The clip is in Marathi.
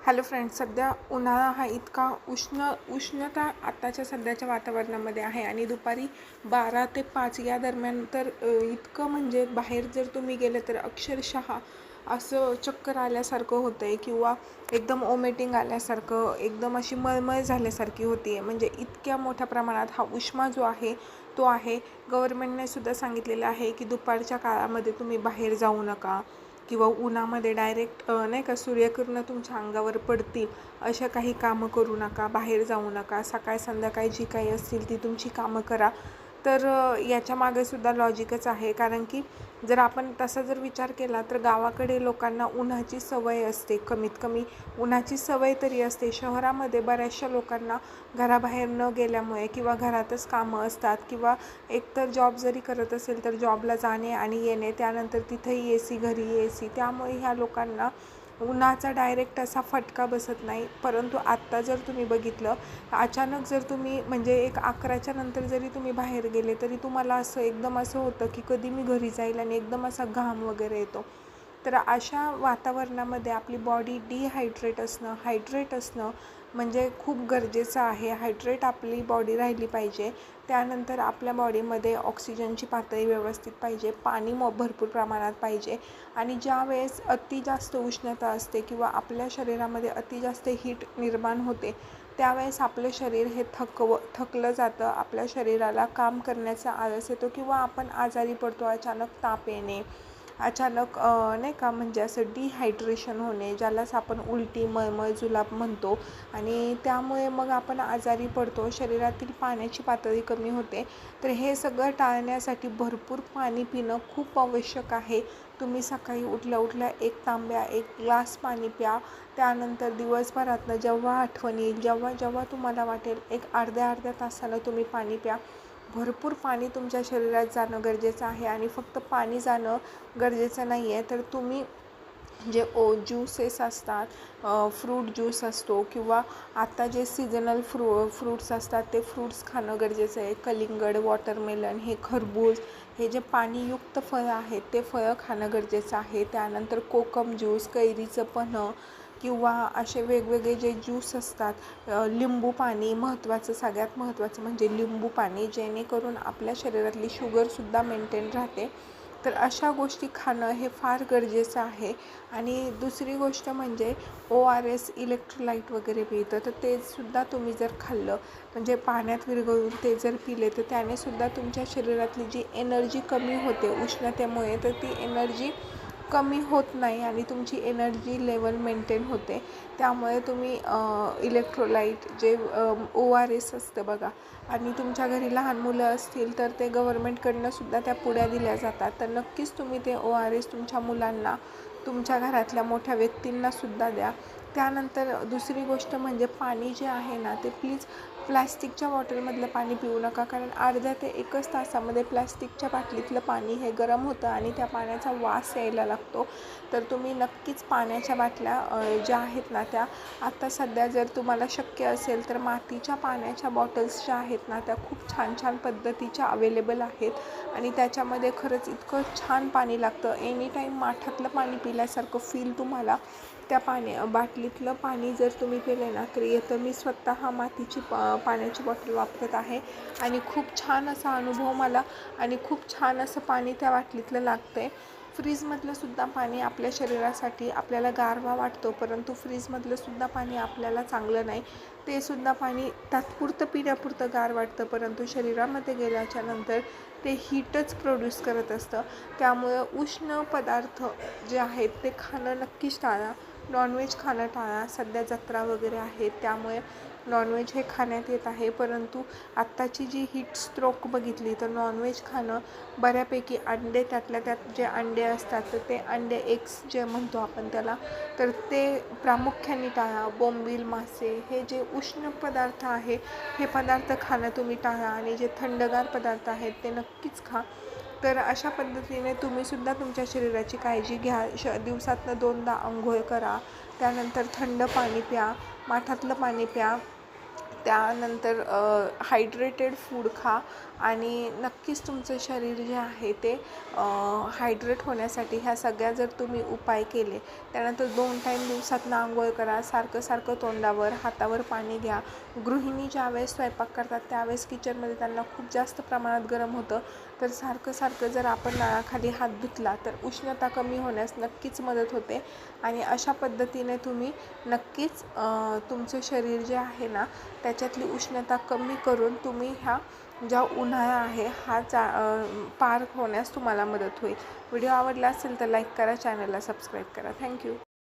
हॅलो फ्रेंड्स, सध्या उन्हाळा हा इतका उष्णता आत्ताच्या सध्याच्या वातावरणामध्ये आहे आणि दुपारी 12 ते 5 या दरम्यान तर इतकं म्हणजे बाहेर जर तुम्ही गेले तर अक्षरशः असं चक्कर आल्यासारखं होतं आहे किंवा एकदम ओमेटिंग आल्यासारखं, एकदम अशी मळमळ झाल्यासारखी होती आहे. म्हणजे इतक्या मोठ्या प्रमाणात हा उष्मा जो आहे तो आहे. गव्हर्मेंटने सुद्धा सांगितलेलं आहे की दुपारच्या काळामध्ये तुम्ही बाहेर जाऊ नका किंवा उन्हामध्ये डायरेक्ट नाही का सूर्यकिरणं तुमच्या अंगावर पडतील अशा काही कामं करू नका, बाहेर जाऊ नका. सकाळ संध्याकाळी जी काही असतील ती तुमची कामं करा. तर याच्या मागे सुद्धा लॉजिकच आहे, कारण की जर आपण तसा जर विचार केला तर गावाकडे लोकांना उन्हाची सवय असते, कमीत कमी उन्हाची सवय तरी असते. शहरामध्ये बऱ्याचशा लोकांना घराबाहेर न गेल्यामुळे किंवा घरातच कामं असतात किंवा एकतर जॉब जरी करत असेल तर जॉबला जाणे आणि येणे, त्यानंतर तिथेही AC, घरी AC, त्यामुळे ह्या लोकांना उन्हाचा डायरेक्ट असा फटका बसत नाही. परंतु आत्ता जर तुम्ही बघितलं, अचानक जर तुम्ही म्हणजे 11च्या नंतर जरी तुम्ही बाहेर गेले तरी तुम्हाला असं एकदम असं होतं की कधी मी घरी जाईल आणि एकदम असा घाम वगैरे येतो. तर अशा वातावरणामध्ये आपली बॉडी हायड्रेट असणं म्हणजे खूप गरजेचं आहे. हायड्रेट आपली बॉडी राहिली पाहिजे. त्यानंतर आपल्या बॉडीमध्ये ऑक्सिजनची पातळी व्यवस्थित पाहिजे, पाणी भरपूर प्रमाणात पाहिजे. आणि ज्यावेळेस अति जास्त उष्णता असते किंवा आपल्या शरीरामध्ये अति जास्त हीट निर्माण होते, त्यावेळेस आपलं शरीर हे थकलं जातं. आपल्या शरीराला काम करण्याचा आळस येतो किंवा आपण आजारी पडतो. अचानक ताप येणे, अचानक नाही का म्हणजे असं डिहायड्रेशन होणे, ज्यालाच आपण उलटी, मळमळ, जुलाब म्हणतो. आणि त्यामुळे मग आपण आजारी पडतो, शरीरातील पाण्याची पातळी कमी होते. तर हे सगळं टाळण्यासाठी भरपूर पाणी पिणं खूप आवश्यक आहे. तुम्ही सकाळी उठल्या 1 तांब्या 1 ग्लास पाणी प्या. त्यानंतर दिवसभरातनं जेव्हा आठवण येईल, जेव्हा तुम्हाला वाटेल, एक अर्ध्या तासानं तुम्ही पाणी प्या. भरपूर पाणी तुमच्या शरीरात जाणं गरजेचं आहे. आणि फक्त पाणी जाणं गरजेचं नाही आहे, तर तुम्ही जे ज्यूसेस असतात, फ्रूट ज्यूस असतो किंवा आता जे सीजनल फ्रूट्स असतात ते फ्रूट्स खाणं गरजेचं आहे. कलिंगड, वॉटरमेलन, हे खरबूज, हे जे पाणीयुक्त फळं आहेत ते फळं खाणं गरजेचं आहे. त्यानंतर कोकम ज्यूस, कैरीचं पन्हं किंवा असे वेगवेगळे जे ज्यूस असतात, लिंबू पाणी, सगळ्यात महत्त्वाचं म्हणजे लिंबू पाणी, जेणेकरून आपल्या शरीरातली शुगरसुद्धा मेंटेन राहते. तर अशा गोष्टी खाणं हे फार गरजेचं आहे. आणि दुसरी गोष्ट म्हणजे ORS, इलेक्ट्रोलाइट वगैरे मिळतं, तर ते सुद्धा तुम्ही जर खाल्लं म्हणजे पाण्यात विरघळून ते जर पिले तर त्यानेसुद्धा तुमच्या शरीरातली जी एनर्जी कमी होते उष्णतेमुळे, तर ती एनर्जी कमी होत नाही आणि तुमची एनर्जी लेवल मेंटेन होते. त्यामुळे तुम्ही इलेक्ट्रोलाइट जे ORS असतं बघा, आणि तुमच्या घरी लहान मुलं असतील तर ते गव्हर्मेंटकडनं सुद्धा त्या पुड्या दिल्या जातात. तर नक्कीच तुम्ही ते ORS तुमच्या मुलांना, तुमच्या घरातल्या मोठ्या व्यक्तींनासुद्धा द्या. त्यानंतर दुसरी गोष्ट म्हणजे पाणी जे आहे ना, ते प्लीज प्लॅस्टिकच्या बॉटलमधलं पाणी पिऊ नका, कारण अर्ध्या ते 1 तासामध्ये प्लॅस्टिकच्या बाटलीतलं पाणी हे गरम होतं आणि त्या पाण्याचा वास यायला लागतो. तर तुम्ही नक्कीच पाण्याच्या बाटल्या ज्या आहेत ना, त्या आता सध्या जर तुम्हाला शक्य असेल तर मातीच्या पाण्याच्या बॉटल्स ज्या आहेत ना, त्या खूप छान पद्धतीच्या अवेलेबल आहेत आणि त्याच्यामध्ये खरंच इतकं छान पाणी लागतं. एनी टाईम माठातलं पाणी पिल्यासारखं फील तुम्हाला त्या बाटलीतलं पाणी जर तुम्ही पिले ना तर येतं. मी स्वतः मातीची पाण्याची बॉटल वापरत आहे आणि खूप छान असा अनुभव मला, आणि खूप छान असं पाणी त्या बाटलीतलं लागतं आहे. फ्रीजमधलं सुद्धा पाणी आपल्या शरीरासाठी, आपल्याला गारवा वाटतो, परंतु फ्रीजमधलं सुद्धा पाणी आपल्याला चांगलं नाही. ते सुद्धा पाणी तात्पुरतं पिण्यापुरतं गार वाटतं, परंतु शरीरामध्ये गेल्याच्या नंतर ते हीटच प्रोड्यूस करत असतं. त्यामुळं उष्ण पदार्थ जे आहेत ते खाणं नक्कीच टाळा. नॉनव्हेज खाणं टाळा. सध्या जत्रा वगैरे आहेत त्यामुळे नॉनव्हेज हे खाण्यात येत आहे, परंतु आत्ताची जी हीट स्ट्रोक बघितली तर नॉनव्हेज खाणं बऱ्यापैकी, अंडे त्यातल्या त्यात जे अंडे असतात तर ते अंडे एग्स जे म्हणतो आपण त्याला, तर ते प्रामुख्याने टाळा. बोंबील, मासे, हे जे उष्ण पदार्थ आहे हे पदार्थ खाणं तुम्ही टाळा आणि जे थंडगार पदार्थ आहेत ते नक्कीच खा. तर अशा पद्धतीने तुम्हीसुद्धा तुमच्या शरीराची काळजी घ्या. दिवसातनं 2दा अंघोळ करा. त्यानंतर थंड पाणी प्या, माठातलं पाणी प्या. त्यानंतर हायड्रेटेड फूड खा आणि नक्कीच तुमचं शरीर जे आहे ते हायड्रेट होण्यासाठी ह्या सगळ्या जर तुम्ही उपाय केले, त्यानंतर 2 टाईम दिवसातनं आंघोळ करा, सारखं तोंडावर हातावर पाणी घ्या. गृहिणी ज्यावेळेस स्वयंपाक करतात त्यावेळेस किचनमध्ये त्यांना खूप जास्त प्रमाणात गरम होतं, तर सारखं जर आपण नळाखाली हात धुतला तर उष्णता कमी होण्यास नक्कीच मदत होते. आणि अशा पद्धतीने तुम्ही नक्कीच तुमचं शरीर जे आहे ना त्याच्यातली उष्णता कमी करून तुम्ही ह्या ज्या उन्हाळा आहे हा पार होण्यास तुम्हाला मदत होईल. व्हिडिओ आवडला असेल तर लाईक करा, चॅनलला सबस्क्राईब करा. थँक्यू.